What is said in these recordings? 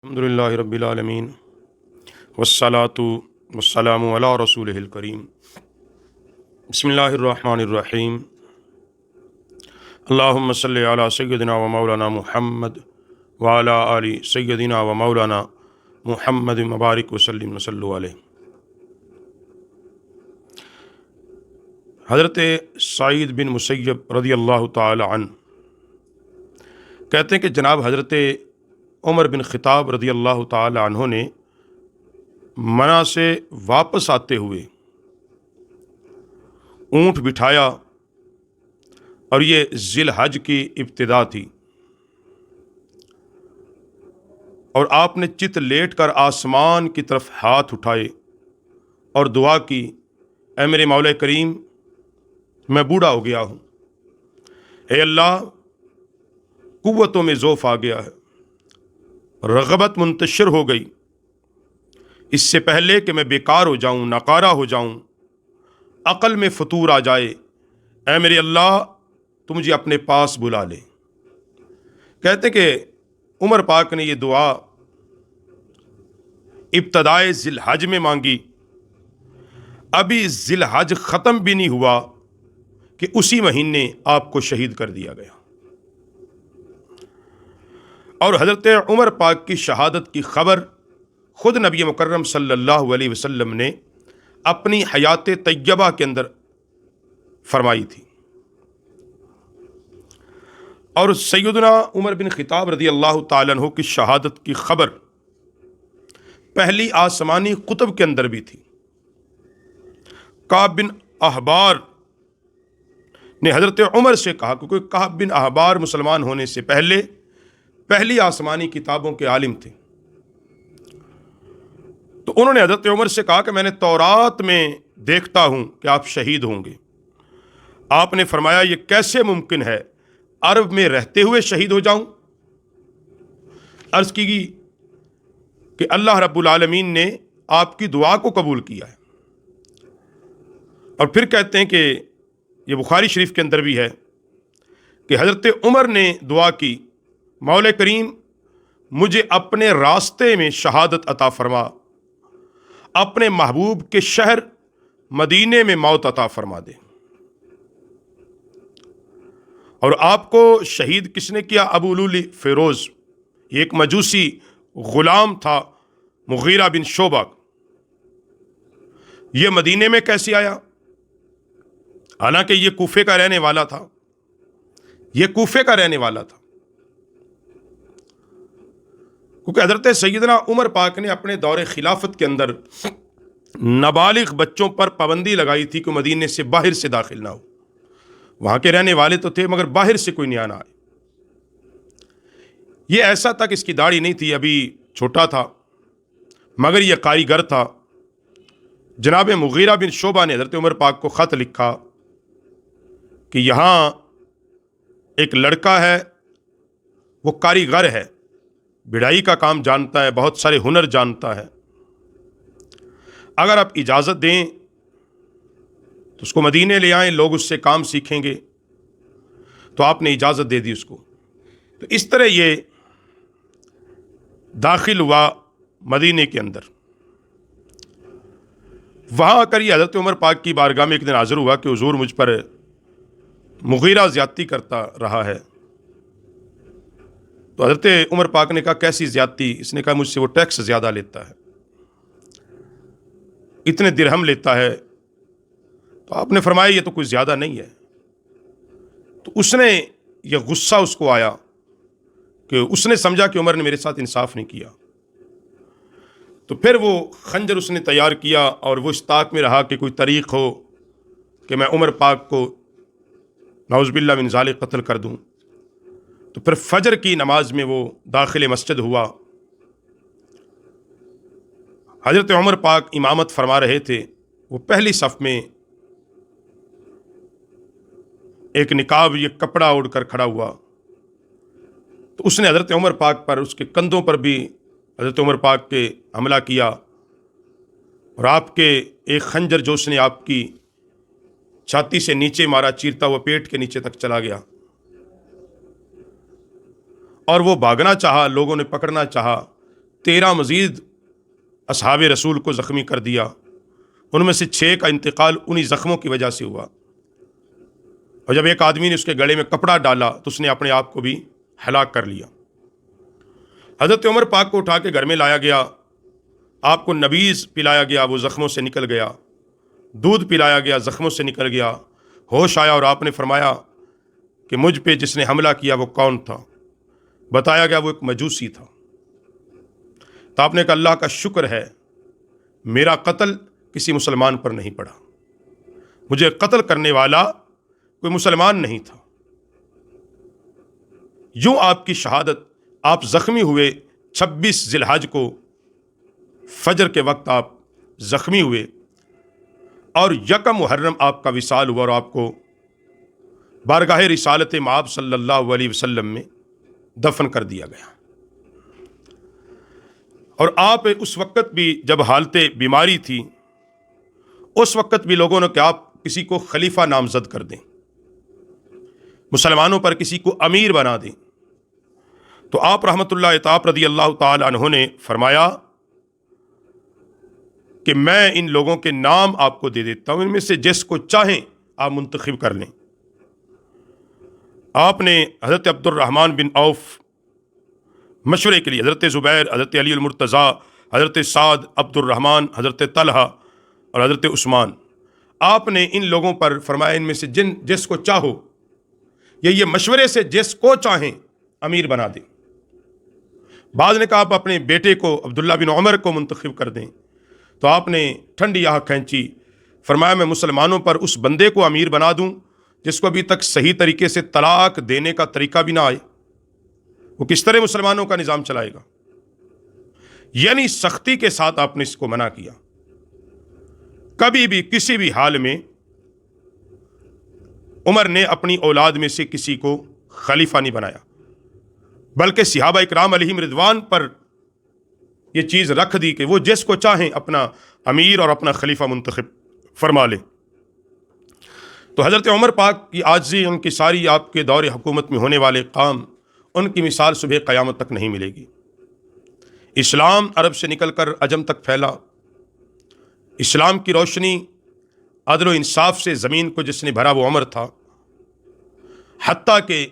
الحمدللہ رب العالمین والصلاۃ والسلام علی رسولہ الکریم بسم اللہ الرحمن الرحیم اللہم صلی علی سیدنا و مولانا محمد وعلی آل سیدنا و مولانا محمد مبارک وسلم وصلوا علیہ۔ حضرت سعید بن مسیب رضی اللہ تعالی عنہ کہتے ہیں کہ جناب حضرت عمر بن خطاب رضی اللہ تعالی عنہ نے منع سے واپس آتے ہوئے اونٹ بٹھایا، اور یہ ذی الحج کی ابتدا تھی، اور آپ نے چت لیٹ کر آسمان کی طرف ہاتھ اٹھائے اور دعا کی، اے میرے مولا کریم، میں بوڑھا ہو گیا ہوں، اے اللہ قوتوں میں ضعف آ گیا ہے، رغبت منتشر ہو گئی، اس سے پہلے کہ میں بیکار ہو جاؤں، ناکارہ ہو جاؤں، عقل میں فتور آ جائے، اے میرے اللہ تو مجھے اپنے پاس بلا لے۔ کہتے کہ عمر پاک نے یہ دعا ابتدائے ذی الحج میں مانگی، ابھی ذی الحج ختم بھی نہیں ہوا کہ اسی مہینے آپ کو شہید کر دیا گیا، اور حضرت عمر پاک کی شہادت کی خبر خود نبی مکرم صلی اللہ علیہ وسلم نے اپنی حیات طیبہ کے اندر فرمائی تھی، اور سیدنا عمر بن خطاب رضی اللہ تعالیٰ عنہ کی شہادت کی خبر پہلی آسمانی کتب کے اندر بھی تھی۔ کعب بن احبار نے حضرت عمر سے کہا، کیونکہ کعب بن احبار مسلمان ہونے سے پہلے پہلی آسمانی کتابوں کے عالم تھے، تو انہوں نے حضرت عمر سے کہا کہ میں نے تورات میں دیکھتا ہوں کہ آپ شہید ہوں گے۔ آپ نے فرمایا یہ کیسے ممکن ہے، عرب میں رہتے ہوئے شہید ہو جاؤں؟ عرض کی گئی کہ اللہ رب العالمین نے آپ کی دعا کو قبول کیا ہے، اور پھر کہتے ہیں کہ یہ بخاری شریف کے اندر بھی ہے کہ حضرت عمر نے دعا کی، مولا کریم مجھے اپنے راستے میں شہادت عطا فرما، اپنے محبوب کے شہر مدینے میں موت عطا فرما دے۔ اور آپ کو شہید کس نے کیا؟ ابو لولی فیروز، یہ ایک مجوسی غلام تھا، مغیرہ بن شعبہ، یہ مدینے میں کیسے آیا؟ حالانکہ یہ کوفے کا رہنے والا تھا، کیونکہ حضرت سیدنا عمر پاک نے اپنے دور خلافت کے اندر نابالغ بچوں پر پابندی لگائی تھی کہ مدینے سے باہر سے داخل نہ ہو۔ وہاں کے رہنے والے تو تھے مگر باہر سے کوئی نہیں آنا آئے۔ یہ ایسا تھا کہ اس کی داڑھی نہیں تھی، ابھی چھوٹا تھا، مگر یہ کاریگر تھا۔ جناب مغیرہ بن شعبہ نے حضرت عمر پاک کو خط لکھا کہ یہاں ایک لڑکا ہے، وہ کاریگر ہے، بڑھائی کا کام جانتا ہے، بہت سارے ہنر جانتا ہے، اگر آپ اجازت دیں تو اس کو مدینے لے آئیں، لوگ اس سے کام سیکھیں گے۔ تو آپ نے اجازت دے دی اس کو۔ تو اس طرح یہ داخل ہوا مدینے کے اندر۔ وہاں آ کر یہ حضرت عمر پاک کی بارگاہ میں ایک دن حاضر ہوا کہ حضور مجھ پر مغیرہ زیادتی کرتا رہا ہے۔ تو حضرت عمر پاک نے کہا کیسی زیادتی؟ اس نے کہا مجھ سے وہ ٹیکس زیادہ لیتا ہے، اتنے درہم لیتا ہے۔ تو آپ نے فرمایا یہ تو کوئی زیادہ نہیں ہے۔ تو اس نے یہ غصہ اس کو آیا کہ اس نے سمجھا کہ عمر نے میرے ساتھ انصاف نہیں کیا، تو پھر وہ خنجر اس نے تیار کیا، اور وہ اس طاق میں رہا کہ کوئی طریق ہو کہ میں عمر پاک کو نعوذ باللہ من ذالک قتل کر دوں۔ تو پھر فجر کی نماز میں وہ داخل مسجد ہوا، حضرت عمر پاک امامت فرما رہے تھے، وہ پہلی صف میں ایک نقاب، یہ کپڑا اوڑھ کر کھڑا ہوا۔ تو اس نے حضرت عمر پاک پر، اس کے کندھوں پر بھی حضرت عمر پاک کے حملہ کیا، اور آپ کے ایک خنجر جو اس نے آپ کی چھاتی سے نیچے مارا، چیرتا ہوا پیٹ کے نیچے تک چلا گیا، اور وہ بھاگنا چاہا، لوگوں نے پکڑنا چاہا، 13 مزید اصحاب رسول کو زخمی کر دیا، ان میں سے 6 کا انتقال انہی زخموں کی وجہ سے ہوا۔ اور جب ایک آدمی نے اس کے گلے میں کپڑا ڈالا تو اس نے اپنے آپ کو بھی ہلاک کر لیا۔ حضرت عمر پاک کو اٹھا کے گھر میں لایا گیا، آپ کو نبیذ پلایا گیا، وہ زخموں سے نکل گیا، دودھ پلایا گیا، زخموں سے نکل گیا، ہوش آیا اور آپ نے فرمایا کہ مجھ پہ جس نے حملہ کیا وہ کون تھا؟ بتایا گیا وہ ایک مجوسی تھا۔ تو آپ نے کہا اللہ کا شکر ہے میرا قتل کسی مسلمان پر نہیں پڑا، مجھے قتل کرنے والا کوئی مسلمان نہیں تھا۔ یوں آپ کی شہادت، آپ زخمی ہوئے 26 ذی الحج کو فجر کے وقت آپ زخمی ہوئے، اور 1 محرم آپ کا وصال ہوا اور آپ کو بارگاہ رسالت مآب صلی اللہ علیہ وسلم میں دفن کر دیا گیا۔ اور آپ اس وقت بھی جب حالت بیماری تھی، اس وقت بھی لوگوں نے کہ آپ کسی کو خلیفہ نامزد کر دیں، مسلمانوں پر کسی کو امیر بنا دیں، تو آپ رحمۃ اللہ عطا رضی اللہ تعالی عنہ نے فرمایا کہ میں ان لوگوں کے نام آپ کو دے دیتا ہوں، ان میں سے جس کو چاہیں آپ منتخب کر لیں۔ آپ نے حضرت عبد الرحمن بن عوف مشورے کے لیے، حضرت زبیر، حضرت علی المرتضیٰ، حضرت سعد، عبد الرحمن، حضرت طلحہ اور حضرت عثمان، آپ نے ان لوگوں پر فرمایا ان میں سے جس کو چاہو، یہ مشورے سے جس کو چاہیں امیر بنا دیں۔ بعض نے کہا آپ اپنے بیٹے کو عبداللہ بن عمر کو منتخب کر دیں، تو آپ نے ٹھنڈی آہ کھینچی، فرمایا میں مسلمانوں پر اس بندے کو امیر بنا دوں جس کو ابھی تک صحیح طریقے سے طلاق دینے کا طریقہ بھی نہ آئے، وہ کس طرح مسلمانوں کا نظام چلائے گا؟ یعنی سختی کے ساتھ آپ نے اس کو منع کیا۔ کبھی بھی کسی بھی حال میں عمر نے اپنی اولاد میں سے کسی کو خلیفہ نہیں بنایا، بلکہ صحابہ اکرام علیہم رضوان پر یہ چیز رکھ دی کہ وہ جس کو چاہیں اپنا امیر اور اپنا خلیفہ منتخب فرما لیں۔ تو حضرت عمر پاک کی عاجزی، ان کی ساری آپ کے دور حکومت میں ہونے والے کام، ان کی مثال صبح قیامت تک نہیں ملے گی۔ اسلام عرب سے نکل کر عجم تک پھیلا، اسلام کی روشنی عدل و انصاف سے زمین کو جس نے بھرا وہ عمر تھا، حتیٰ کہ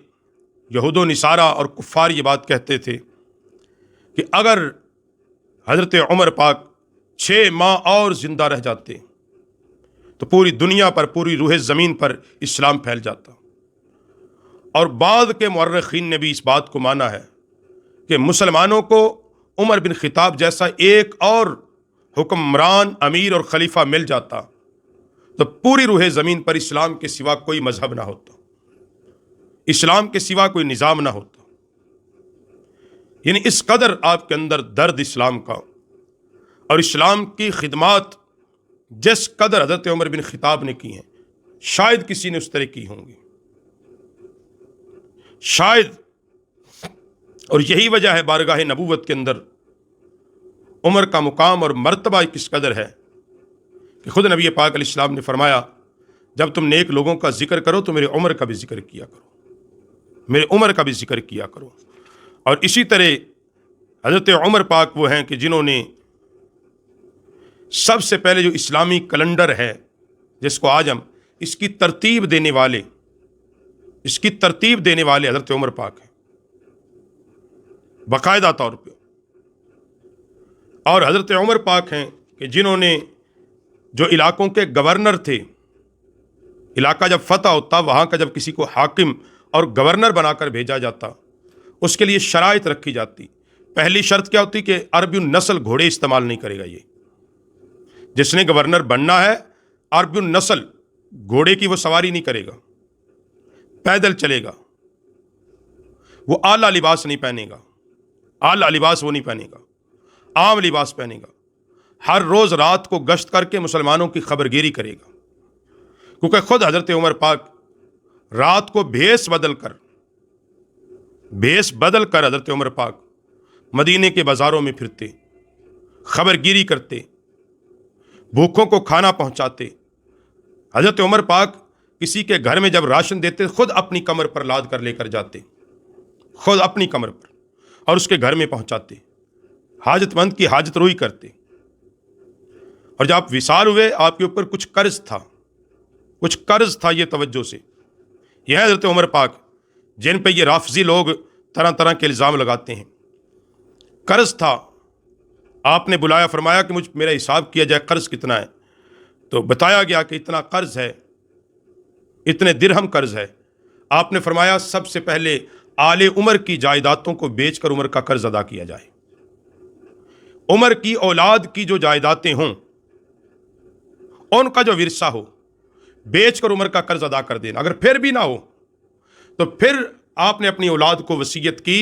یہود و نصارہ اور کفار یہ بات کہتے تھے کہ اگر حضرت عمر پاک 6 ماہ اور زندہ رہ جاتے تو پوری دنیا پر، پوری روح زمین پر اسلام پھیل جاتا۔ اور بعض کے مورخین نے بھی اس بات کو مانا ہے کہ مسلمانوں کو عمر بن خطاب جیسا ایک اور حکمران، امیر اور خلیفہ مل جاتا تو پوری روح زمین پر اسلام کے سوا کوئی مذہب نہ ہوتا، اسلام کے سوا کوئی نظام نہ ہوتا۔ یعنی اس قدر آپ کے اندر درد اسلام کا اور اسلام کی خدمات جس قدر حضرت عمر بن خطاب نے کی ہیں، شاید کسی نے اس طرح کی ہوں گی، شاید۔ اور یہی وجہ ہے بارگاہ نبوت کے اندر عمر کا مقام اور مرتبہ کس قدر ہے کہ خود نبی پاک علیہ السلام نے فرمایا جب تم نیک لوگوں کا ذکر کرو تو میرے عمر کا بھی ذکر کیا کرو، میرے عمر کا بھی ذکر کیا کرو۔ اور اسی طرح حضرت عمر پاک وہ ہیں کہ جنہوں نے سب سے پہلے جو اسلامی کیلنڈر ہے جس کو آج ہم اس کی ترتیب دینے والے حضرت عمر پاک ہیں باقاعدہ طور پہ۔ اور حضرت عمر پاک ہیں کہ جنہوں نے جو علاقوں کے گورنر تھے، علاقہ جب فتح ہوتا، وہاں کا جب کسی کو حاکم اور گورنر بنا کر بھیجا جاتا، اس کے لیے شرائط رکھی جاتی۔ پہلی شرط کیا ہوتی کہ عربی النسل گھوڑے استعمال نہیں کرے گا، یہ جس نے گورنر بننا ہے عربی النسل گھوڑے کی وہ سواری نہیں کرے گا، پیدل چلے گا، وہ اعلیٰ لباس نہیں پہنے گا، اعلیٰ لباس وہ نہیں پہنے گا، عام لباس پہنے گا، ہر روز رات کو گشت کر کے مسلمانوں کی خبر گیری کرے گا، کیونکہ خود حضرت عمر پاک رات کو بھیس بدل کر حضرت عمر پاک مدینے کے بازاروں میں پھرتے، خبر گیری کرتے، بھوکوں کو کھانا پہنچاتے۔ حضرت عمر پاک کسی کے گھر میں جب راشن دیتے خود اپنی کمر پر لاد کر لے کر جاتے، خود اپنی کمر پر، اور اس کے گھر میں پہنچاتے۔ حاجت مند کی حاجت روئی کرتے، اور جب آپ وصال ہوئے آپ کے اوپر کچھ قرض تھا، کچھ قرض تھا، یہ توجہ سے، یہ ہے حضرت عمر پاک جن پہ یہ رافضی لوگ طرح طرح کے الزام لگاتے ہیں۔ قرض تھا، آپ نے بلایا، فرمایا کہ میرا حساب کیا جائے، قرض کتنا ہے؟ تو بتایا گیا کہ اتنا قرض ہے، اتنے درہم قرض ہے۔ آپ نے فرمایا سب سے پہلے آل عمر کی جائیدادوں کو بیچ کر عمر کا قرض ادا کیا جائے، عمر کی اولاد کی جو جائیدادیں ہوں ان کا جو ورثہ ہو بیچ کر عمر کا قرض ادا کر دینا۔ اگر پھر بھی نہ ہو تو پھر آپ نے اپنی اولاد کو وصیت کی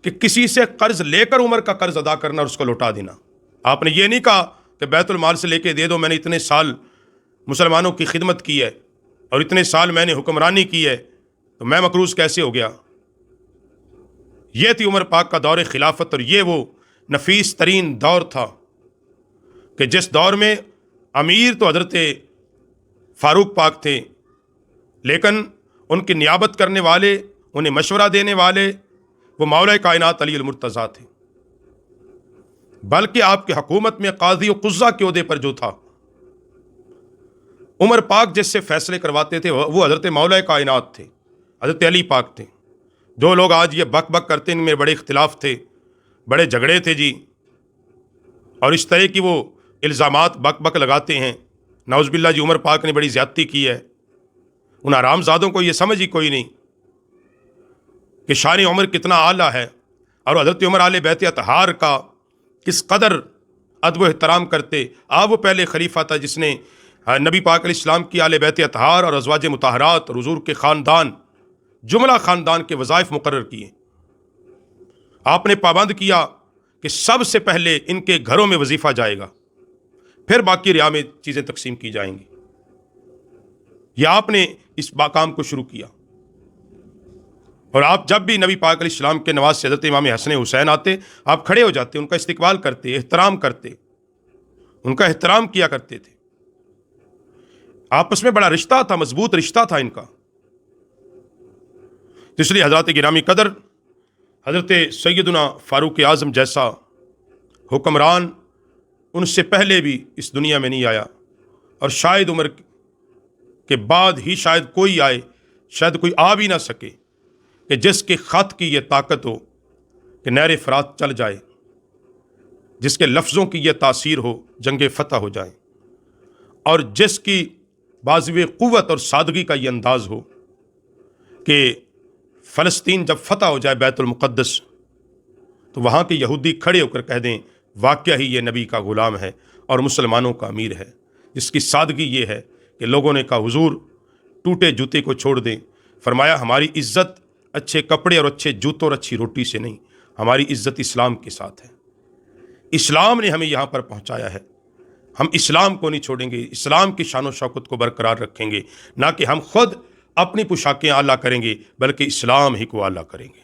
کہ کسی سے قرض لے کر عمر کا قرض ادا کرنا اور اس کو لوٹا دینا۔ آپ نے یہ نہیں کہا کہ بیت المال سے لے کے دے دو، میں نے اتنے سال مسلمانوں کی خدمت کی ہے اور اتنے سال میں نے حکمرانی کی ہے تو میں مقروض کیسے ہو گیا۔ یہ تھی عمر پاک کا دور خلافت، اور یہ وہ نفیس ترین دور تھا کہ جس دور میں امیر تو حضرت فاروق پاک تھے، لیکن ان کی نیابت کرنے والے، انہیں مشورہ دینے والے وہ مولا کائنات علی المرتضیٰ تھے، بلکہ آپ کی حکومت میں قاضی و قضا کے عہدے پر جو تھا عمر پاک جس سے فیصلے کرواتے تھے وہ حضرت مولا کائنات تھے، حضرت علی پاک تھے۔ جو لوگ آج یہ بک بک کرتے ہیں ان میں بڑے اختلاف تھے، بڑے جھگڑے تھے جی، اور اس طرح کی وہ الزامات بک بک لگاتے ہیں، نعوذ باللہ جی عمر پاک نے بڑی زیادتی کی ہے۔ ان حرام زادوں کو یہ سمجھ ہی کوئی نہیں کہ شان عمر کتنا اعلیٰ ہے، اور حضرت عمر آل بیت اطہار کا کس قدر ادب و احترام کرتے۔ آپ وہ پہلے خلیفہ تھا جس نے نبی پاک علیہ السلام کی آل بیت اطہار اور ازواج مطہرات اور حضور کے خاندان، جملہ خاندان کے وظائف مقرر کیے۔ آپ نے پابند کیا کہ سب سے پہلے ان کے گھروں میں وظیفہ جائے گا، پھر باقی ریا میں چیزیں تقسیم کی جائیں گی۔ یہ آپ نے اس کام کو شروع کیا، اور آپ جب بھی نبی پاک علیہ السلام کے نواز سے حضرت امام حسن حسین آتے، آپ کھڑے ہو جاتے، ان کا استقبال کرتے، احترام کرتے، ان کا احترام کیا کرتے تھے۔ آپس میں بڑا رشتہ تھا، مضبوط رشتہ تھا ان کا۔ اس لیے حضرات گرامی قدر، حضرت سیدنا فاروق اعظم جیسا حکمران ان سے پہلے بھی اس دنیا میں نہیں آیا، اور شاید عمر کے بعد ہی شاید کوئی آئے، شاید کوئی آ بھی نہ سکے کہ جس کے خط کی یہ طاقت ہو کہ نہر فرات چل جائے، جس کے لفظوں کی یہ تاثیر ہو جنگ فتح ہو جائے، اور جس کی بازو قوت اور سادگی کا یہ انداز ہو کہ فلسطین جب فتح ہو جائے بیت المقدس تو وہاں کے یہودی کھڑے ہو کر کہہ دیں واقعہ ہی یہ نبی کا غلام ہے اور مسلمانوں کا امیر ہے۔ جس کی سادگی یہ ہے کہ لوگوں نے کہا حضور ٹوٹے جوتے کو چھوڑ دیں، فرمایا ہماری عزت اچھے کپڑے اور اچھے جوتوں اور اچھی روٹی سے نہیں، ہماری عزت اسلام کے ساتھ ہے۔ اسلام نے ہمیں یہاں پر پہنچایا ہے، ہم اسلام کو نہیں چھوڑیں گے، اسلام کی شان و شوکت کو برقرار رکھیں گے، نہ کہ ہم خود اپنی پوشاکیں اعلیٰ کریں گے بلکہ اسلام ہی کو اعلیٰ کریں گے۔